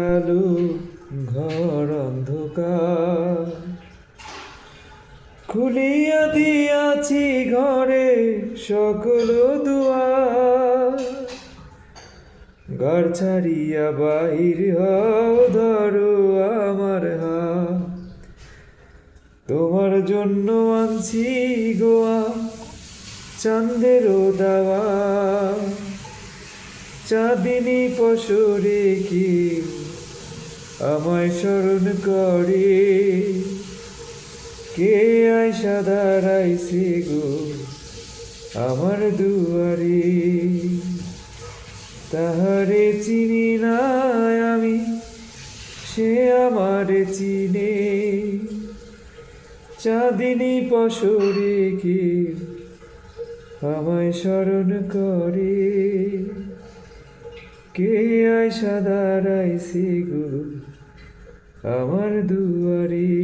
আলো ঘর অন্ধকার খুলিয়া দিয়াছি ঘরে সকল দুয়ার ঘর ছাড়িয়া বাহির হও ধরো আমার হাত তোমার জন্য আনছি গোয়া চাঁদেরও দাওয়া চাঁদিনী পশরে কি আমায় স্মরণ করে কে আয়সা দাঁড়াইছে গো আমার দুয়ারে তাহারে চিনি না আমি সে আমারে চিনে চাঁদিনী পশরে কি আমায় স্মরণ করে কে আয়সা দাঁড়াইছে গো আমার দুয়ারে।